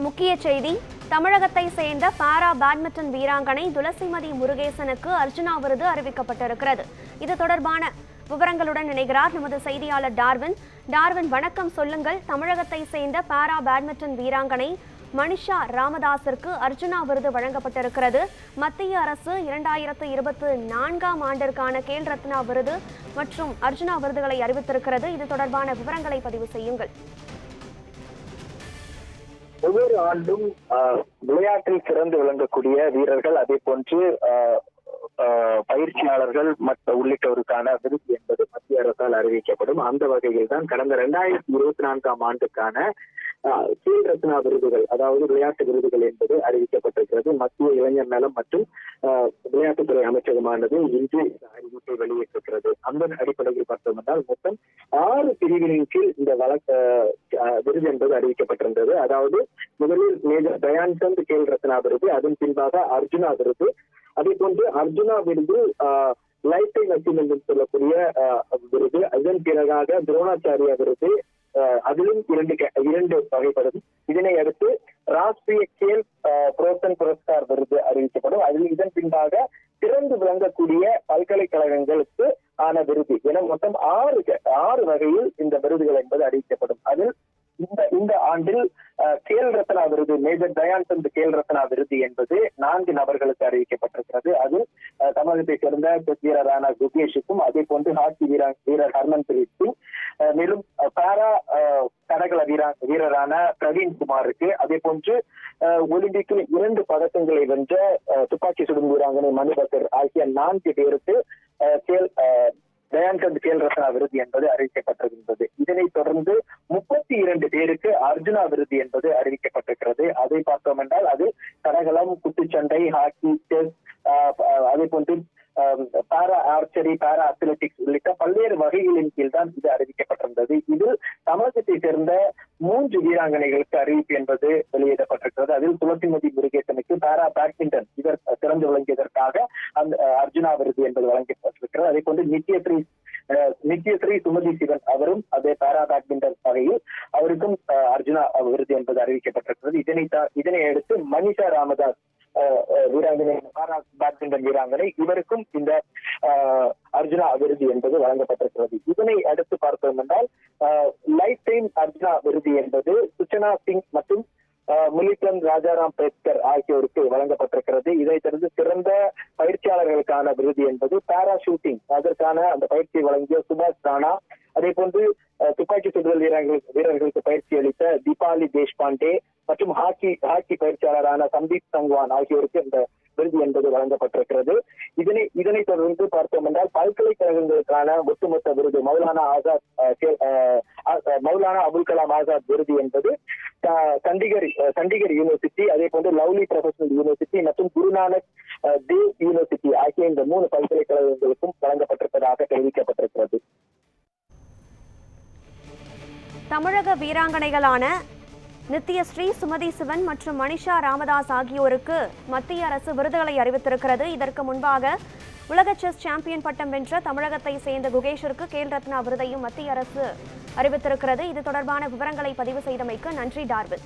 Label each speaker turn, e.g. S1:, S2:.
S1: முக்கிய செய்தி. தமிழகத்தை சேர்ந்த பாரா பேட்மிண்டன் வீராங்கனை துளசிமதி முருகேசனுக்கு அர்ஜுனா விருது அறிவிக்கப்பட்டிருக்கிறது. இது தொடர்பான விவரங்களுடன் இணைகிறார் நமது செய்தியாளர் டார்வின். டார்வின், வணக்கம், சொல்லுங்கள். தமிழகத்தை சேர்ந்த பாரா பேட்மிண்டன் வீராங்கனை மனிஷா ராமதாஸிற்கு அர்ஜுனா விருது வழங்கப்பட்டிருக்கிறது. மத்திய அரசு 2024ஆம் ஆண்டிற்கான கேல் ரத்னா விருது மற்றும் அர்ஜுனா விருதுகளை அறிவித்திருக்கிறது. இது தொடர்பான விவரங்களை பதிவு செய்யுங்கள்.
S2: ஒவ்வொரு ஆண்டும் விளையாட்டில் சிறந்து விளங்கக்கூடிய வீரர்கள், அதே போன்று பயிற்சியாளர்கள் உள்ளிட்டோருக்கான விருது என்பது மத்திய அரசால் அறிவிக்கப்படும். அந்த வகையில் தான் கடந்த 2024ஆம் ஆண்டுக்கான கேல் ரத்னா விருதுகள், அதாவது விளையாட்டு விருதுகள் என்பது அறிவிக்கப்பட்டிருக்கிறது. மத்திய இளைஞர் நலம் மற்றும் விளையாட்டுத்துறை அமைச்சகமானது இன்று அறிவிப்பை வெளியிட்டிருக்கிறது. அந்த அடிப்படையில் பார்த்தோம் என்றால் மொத்தம் 6 பிரிவினின் கீழ் இந்த விருது என்பது அறிவிக்கப்பட்டிருந்தது. அதாவது முதலில் மேஜர் தயான்சந்த் கேல் ரத்னா விருது, அதன் பின்பாக அர்ஜுனா விருது, அதே போன்று அர்ஜுனா விருது லைஃப் டைம் அச்சீவ்மெண்ட் சொல்லக்கூடிய விருது, அதன் பிறகாக துரோணாச்சாரியா விருது, அதிலும் இரண்டு வகைப்படும். இதனை அடுத்து ராஷ்டிரிய கேல் புரோத்தன் புரஸ்கார் விருது அறிவிக்கப்படும். அதில் இதன் பின்பாக சிறந்து விளங்கக்கூடிய பல்கலைக்கழகங்களுக்கு ஆன விருது என மொத்தம் 6 வகையில் இந்த விருதுகள் என்பது அறிவிக்கப்படும். அதில் இந்த ஆண்டில் கேல் ரத்னா விருது, மேஜர் தயான்சந்த் கேல் ரத்னா விருது என்பது 4 நபர்களுக்கு அறிவிக்கப்பட்டிருக்கிறது. அதில் தமிழகத்தை சேர்ந்த செஸ் வீரரான குகேஷுக்கும், அதே போன்று ஹாக்கி வீரர் ஹர்மன்பிரீத் சிங், மேலும் பாரா தடகள வீரரான பிரவீன் குமாருக்கு, அதே போன்று ஒலிம்பிக்கில் 2 பதக்கங்களை வென்ற துப்பாக்கி சுடும் வீராங்கனை மனுபக்கர் ஆகிய 4 பேருக்கு தயான்சந்த் கேல் ரத்னா விருது என்பது அறிவிக்கப்பட்டிருக்கின்றது. இதனைத் தொடர்ந்து 32 பேருக்கு அர்ஜுனா விருது என்பது அறிவிக்கப்பட்டிருக்கிறது. அதை பார்த்தோம் என்றால் அது தடகளம், குத்துச்சண்டை, ஹாக்கி, செஸ், அதே போன்று பாரா ஆர்ச்சரி, பாரா அத்லெட்டிக்ஸ் உள்ளிட்ட பல்வேறு வகைகளின் கீழ் தான் இது அறிவிக்கப்பட்டிருந்தது. இதில் தமிழகத்தை சேர்ந்த 3 வீராங்கனைகளுக்கு அறிவிப்பு என்பது வெளியிடப்பட்டிருக்கிறது. அதில் துளசிமதி முருகேசனுக்கு பாரா பேட்மிண்டன் இவர் சிறந்து விளங்கியதற்காக அந்த அர்ஜுனா விருது என்பது வழங்கப்பட்டிருக்கிறது. அதே போன்று நித்யஸ்ரீ சுமதி சிவன், அவரும் அதே பாரா பேட்மிண்டன் வகையில் அவருக்கும் அர்ஜுனா விருது என்பது அறிவிக்கப்பட்டிருக்கிறது. இதனை அடுத்து மனிஷா ராமதாஸ் வீராங்கனை, பாரா பேட்மிண்டன் வீராங்கனை, இவருக்கும் இந்த அர்ஜுனா விருது என்பது வழங்கப்பட்டிருக்கிறது. இதனை அடுத்து பார்த்தோம் என்றால் லைஃப் டைம் அர்ஜுனா விருது என்பது சுச்சனா சிங் மற்றும் முலிட்டன் ராஜாராம் பேஸ்கர் ஆகியோருக்கு வழங்கப்பட்டிருக்கிறது. இதைத் தொடர்ந்து சிறந்த பயிற்சியாளர்களுக்கான விருது என்பது பாரா ஷூட்டிங், அதற்கான அந்த பயிற்சியை வழங்கிய சுபாஷ் ராணா, அதே போன்று துப்பாக்கி சுடுதல் வீரர்களுக்கு பயிற்சி அளித்த தீபாலி தேஷ்பாண்டே மற்றும் ஹாக்கி பயிற்சியாளரான சந்தீப் சங்வான் ஆகியோருக்கு இந்த விருது என்பது வழங்கப்பட்டிருக்கிறது. இதனை தொடர்ந்து பார்த்தோம் என்றால் பல்கலைக்கழகங்களுக்கான ஒட்டுமொத்த விருது மௌலானா அபுல் கலாம் ஆசாத் விருது என்பது சண்டிகர் யூனிவர்சிட்டி, அதே போன்று லவ்லி ப்ரொஃபஷனல் யூனிவர்சிட்டி மற்றும் குருநானக் தேவ் யூனிவர்சிட்டி ஆகிய இந்த 3 பல்கலைக்கழகங்களுக்கும் வழங்கப்பட்டிருப்பதாக தெரிவிக்கப்பட்டிருக்கிறது.
S1: தமிழக வீராங்கனைகளான நித்யஸ்ரீ, சுமதி சிவன் மற்றும் மனிஷா ராமதாஸ் ஆகியோருக்கு மத்திய அரசு விருதுகளை அறிவித்திருக்கிறது. இதற்கு முன்பாக உலக செஸ் சாம்பியன் பட்டம் வென்ற தமிழகத்தை சேர்ந்த குகேஷிற்கு கேல் ரத்னா விருதையும் மத்திய அரசு அறிவித்திருக்கிறது. இது தொடர்பான விவரங்களை பதிவு செய்தமைக்கு நன்றி டார்வின்.